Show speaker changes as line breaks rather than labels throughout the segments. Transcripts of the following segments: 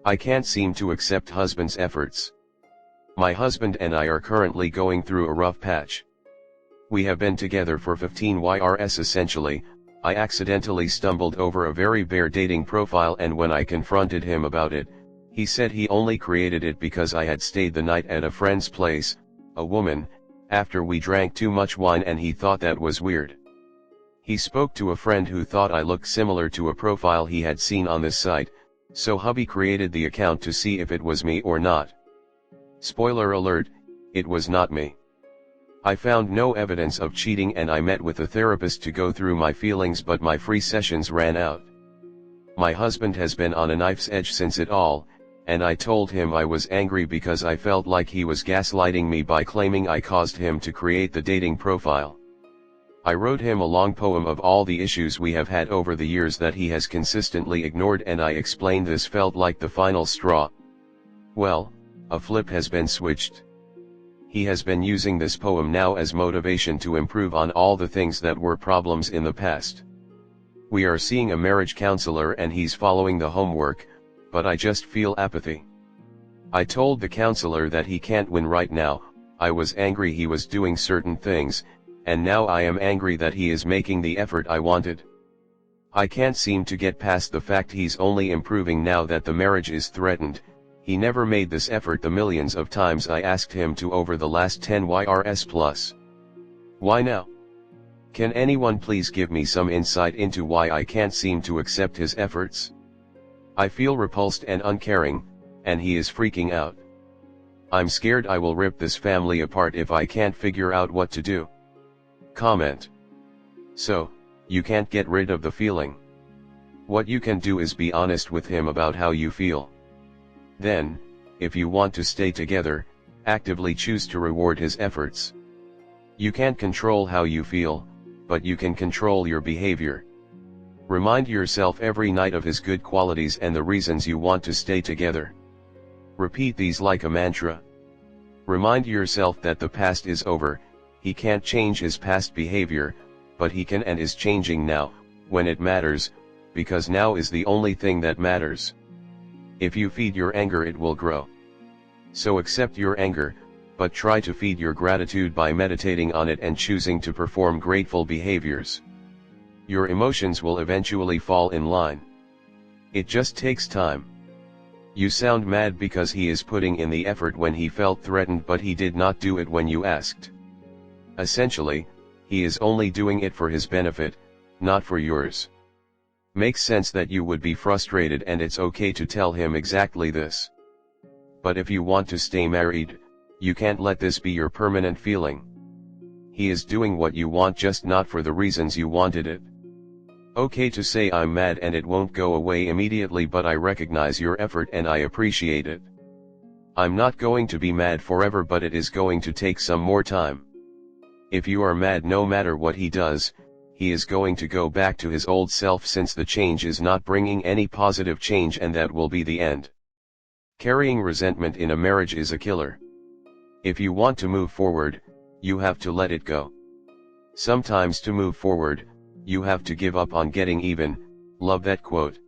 I can't seem to accept husband's efforts. My husband and I are currently going through a rough patch. We have been together for 15 years essentially. I accidentally stumbled over a very bare dating profile, and when I confronted him about it, he said he only created it because I had stayed the night at a friend's place, a woman, after we drank too much wine, and he thought that was weird. He spoke to a friend who thought I looked similar to a profile he had seen on this site, so hubby created the account to see if it was me or not. Spoiler alert, it was not me. I found no evidence of cheating and I met with a therapist to go through my feelings, but my free sessions ran out. My husband has been on a knife's edge since it all, and I told him I was angry because I felt like he was gaslighting me by claiming I caused him to create the dating profile. I wrote him a long poem of all the issues we have had over the years that he has consistently ignored, and I explained this felt like the final straw. Well, a flip has been switched. He has been using this poem now as motivation to improve on all the things that were problems in the past. We are seeing a marriage counselor and he's following the homework, but I just feel apathy. I told the counselor that he can't win right now. I was angry he was doing certain things, and now I am angry that he is making the effort I wanted. I can't seem to get past the fact he's only improving now that the marriage is threatened. He never made this effort the millions of times I asked him to over the last 10 years plus. Why now? Can anyone please give me some insight into why I can't seem to accept his efforts? I feel repulsed and uncaring, and he is freaking out. I'm scared I will rip this family apart if I can't figure out what to do. Comment. So, you can't get rid of the feeling. What you can do is be honest with him about how you feel. Then, if you want to stay together, actively choose to reward his efforts. You can't control how you feel, but you can control your behavior. Remind yourself every night of his good qualities and the reasons you want to stay together. Repeat these like a mantra. Remind yourself that the past is over. He can't change his past behavior, but he can and is changing now, when it matters, because now is the only thing that matters. If you feed your anger, it will grow. So accept your anger, but try to feed your gratitude by meditating on it and choosing to perform grateful behaviors. Your emotions will eventually fall in line. It just takes time. You sound mad because he is putting in the effort when he felt threatened, but he did not do it when you asked. Essentially, he is only doing it for his benefit, not for yours. Makes sense that you would be frustrated, and it's okay to tell him exactly this. But if you want to stay married, you can't let this be your permanent feeling. He is doing what you want, just not for the reasons you wanted it. Okay to say I'm mad and it won't go away immediately, but I recognize your effort and I appreciate it. I'm not going to be mad forever, but it is going to take some more time. If you are mad no matter what he does, he is going to go back to his old self, since the change is not bringing any positive change, and that will be the end. Carrying resentment in a marriage is a killer. If you want to move forward, you have to let it go. Sometimes to move forward, you have to give up on getting even. Love that quote.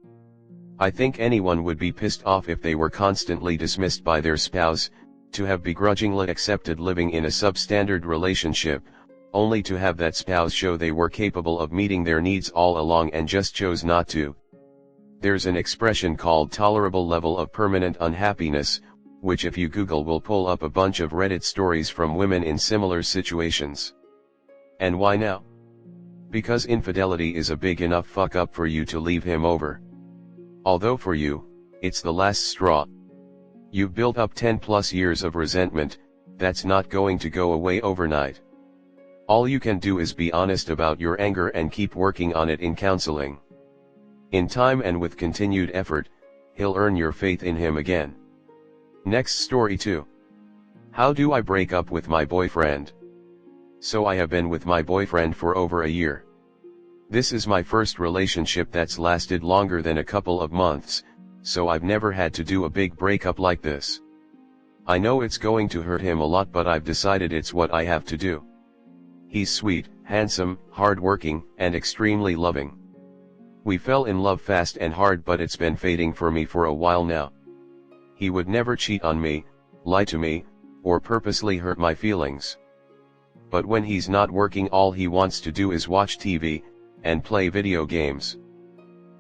I think anyone would be pissed off if they were constantly dismissed by their spouse, to have begrudgingly accepted living in a substandard relationship, only to have that spouse show they were capable of meeting their needs all along and just chose not to. There's an expression called tolerable level of permanent unhappiness, which if you Google will pull up a bunch of Reddit stories from women in similar situations. And why now? Because infidelity is a big enough fuck up for you to leave him over. Although for you, it's the last straw. You've built up 10+ years of resentment, that's not going to go away overnight. All you can do is be honest about your anger and keep working on it in counseling. In time and with continued effort, he'll earn your faith in him again. Next story 2. How do I break up with my boyfriend? So I have been with my boyfriend for over a year. This is my first relationship that's lasted longer than a couple of months, so I've never had to do a big breakup like this. I know it's going to hurt him a lot, but I've decided it's what I have to do. He's sweet, handsome, hardworking, and extremely loving. We fell in love fast and hard, but it's been fading for me for a while now. He would never cheat on me, lie to me, or purposely hurt my feelings. But when he's not working, all he wants to do is watch TV, and play video games.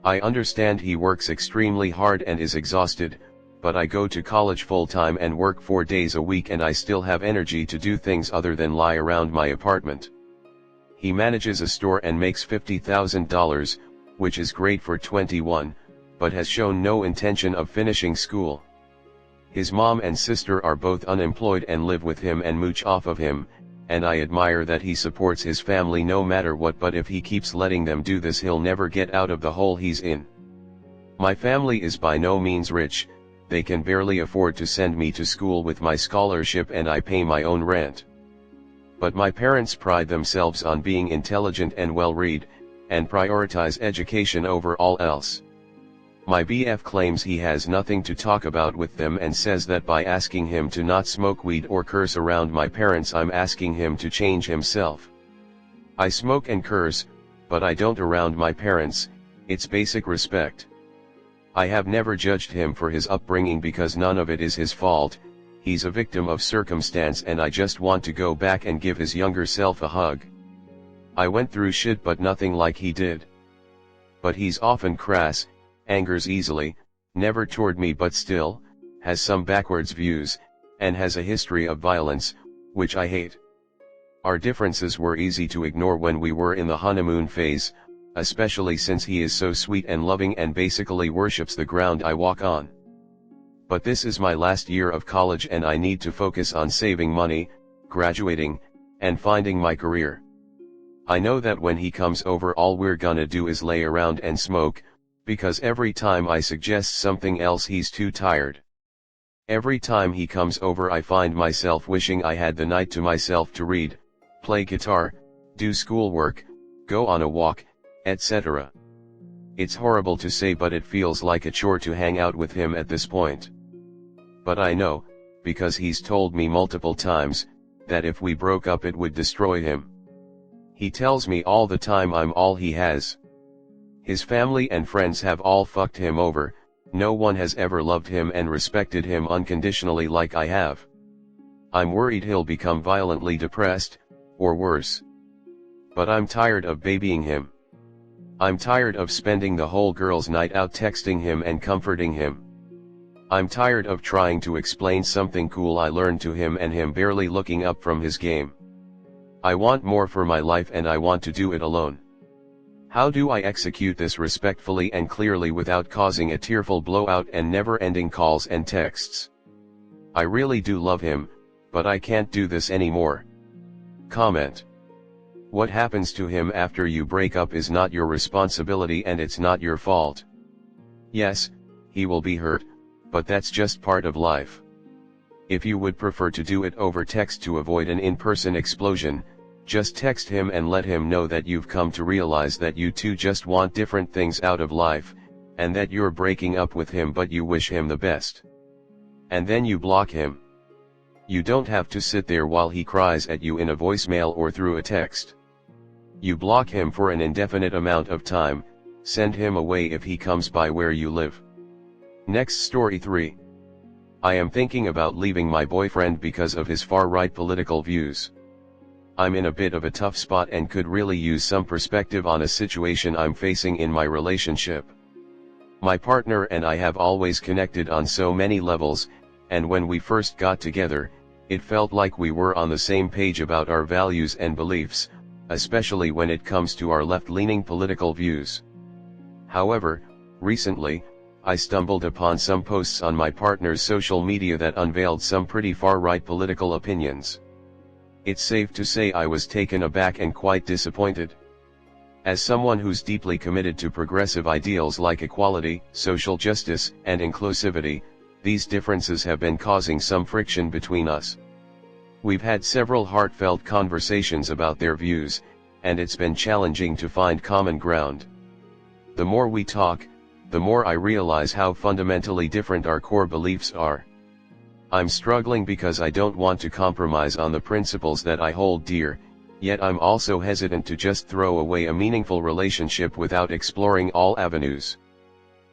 I understand he works extremely hard and is exhausted, but I go to college full-time and work 4 days a week, and I still have energy to do things other than lie around my apartment. He manages a store and makes $50,000, which is great for 21, but has shown no intention of finishing school. His mom and sister are both unemployed and live with him and mooch off of him, and I admire that he supports his family no matter what, but if he keeps letting them do this, he'll never get out of the hole he's in. My family is by no means rich. They can barely afford to send me to school with my scholarship, and I pay my own rent. But my parents pride themselves on being intelligent and well-read, and prioritize education over all else. My BF claims he has nothing to talk about with them and says that by asking him to not smoke weed or curse around my parents, I'm asking him to change himself. I smoke and curse, but I don't around my parents. It's basic respect. I have never judged him for his upbringing because none of it is his fault. He's a victim of circumstance, and I just want to go back and give his younger self a hug. I went through shit, but nothing like he did. But he's often crass, angers easily, never toward me but still, has some backwards views, and has a history of violence, which I hate. Our differences were easy to ignore when we were in the honeymoon phase, especially since he is so sweet and loving and basically worships the ground I walk on. But this is my last year of college and I need to focus on saving money, graduating, and finding my career. I know that when he comes over, all we're gonna do is lay around and smoke, because every time I suggest something else he's too tired. Every time he comes over, I find myself wishing I had the night to myself to read, play guitar, do schoolwork, go on a walk, etc. It's horrible to say, but it feels like a chore to hang out with him at this point. But I know, because he's told me multiple times, that if we broke up it would destroy him. He tells me all the time I'm all he has. His family and friends have all fucked him over. No one has ever loved him and respected him unconditionally like I have. I'm worried he'll become violently depressed, or worse. But I'm tired of babying him. I'm tired of spending the whole girls' night out texting him and comforting him. I'm tired of trying to explain something cool I learned to him and him barely looking up from his game. I want more for my life, and I want to do it alone. How do I execute this respectfully and clearly without causing a tearful blowout and never-ending calls and texts? I really do love him, but I can't do this anymore. Comment. What happens to him after you break up is not your responsibility and it's not your fault. Yes, he will be hurt, but that's just part of life. If you would prefer to do it over text to avoid an in-person explosion, just text him and let him know that you've come to realize that you two just want different things out of life, and that you're breaking up with him but you wish him the best. And then you block him. You don't have to sit there while he cries at you in a voicemail or through a text. You block him for an indefinite amount of time, send him away if he comes by where you live. Next story 3. I am thinking about leaving my boyfriend because of his far-right political views. I'm in a bit of a tough spot and could really use some perspective on a situation I'm facing in my relationship. My partner and I have always connected on so many levels, and when we first got together, it felt like we were on the same page about our values and beliefs, especially when it comes to our left-leaning political views. However, recently, I stumbled upon some posts on my partner's social media that unveiled some pretty far-right political opinions. It's safe to say I was taken aback and quite disappointed. As someone who's deeply committed to progressive ideals like equality, social justice, and inclusivity, these differences have been causing some friction between us. We've had several heartfelt conversations about their views, and it's been challenging to find common ground. The more we talk, the more I realize how fundamentally different our core beliefs are. I'm struggling because I don't want to compromise on the principles that I hold dear, yet I'm also hesitant to just throw away a meaningful relationship without exploring all avenues.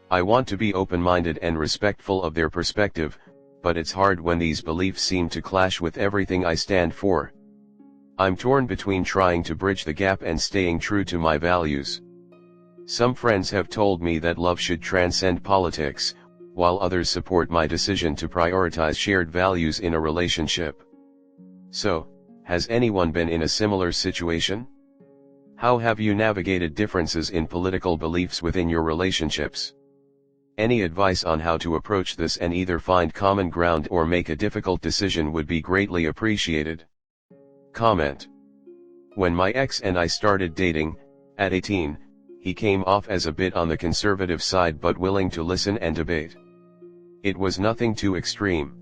I want to be open-minded and respectful of their perspective, but it's hard when these beliefs seem to clash with everything I stand for. I'm torn between trying to bridge the gap and staying true to my values. Some friends have told me that love should transcend politics, while others support my decision to prioritize shared values in a relationship. So, has anyone been in a similar situation? How have you navigated differences in political beliefs within your relationships? Any advice on how to approach this and either find common ground or make a difficult decision would be greatly appreciated. Comment. When my ex and I started dating, at 18, he came off as a bit on the conservative side but willing to listen and debate. It was nothing too extreme.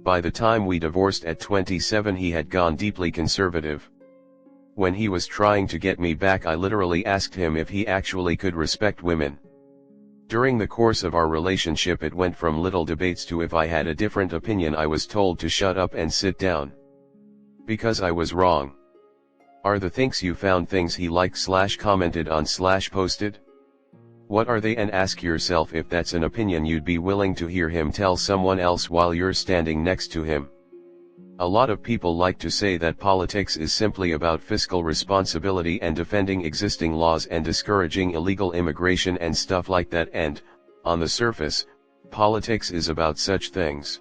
By the time we divorced at 27, he had gone deeply conservative. When he was trying to get me back, I literally asked him if he actually could respect women. During the course of our relationship, it went from little debates to if I had a different opinion I was told to shut up and sit down. Because I was wrong. Are the things you found things he liked/commented on/posted? What are they, and ask yourself if that's an opinion you'd be willing to hear him tell someone else while you're standing next to him. A lot of people like to say that politics is simply about fiscal responsibility and defending existing laws and discouraging illegal immigration and stuff like that, and, on the surface, politics is about such things.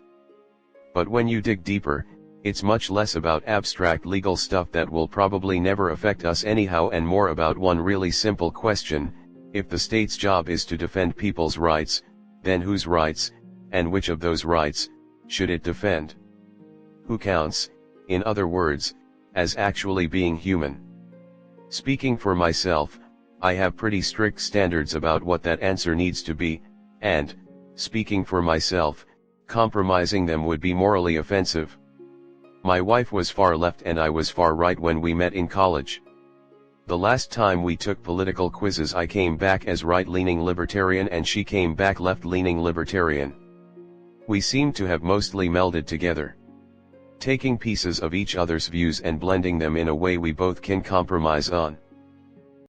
But when you dig deeper, it's much less about abstract legal stuff that will probably never affect us anyhow and more about one really simple question: if the state's job is to defend people's rights, then whose rights, and which of those rights, should it defend? Who counts, in other words, as actually being human? Speaking for myself, I have pretty strict standards about what that answer needs to be, and, speaking for myself, compromising them would be morally offensive. My wife was far left and I was far right when we met in college. The last time we took political quizzes, I came back as right-leaning libertarian and she came back left-leaning libertarian. We seemed to have mostly melded together, taking pieces of each other's views and blending them in a way we both can compromise on.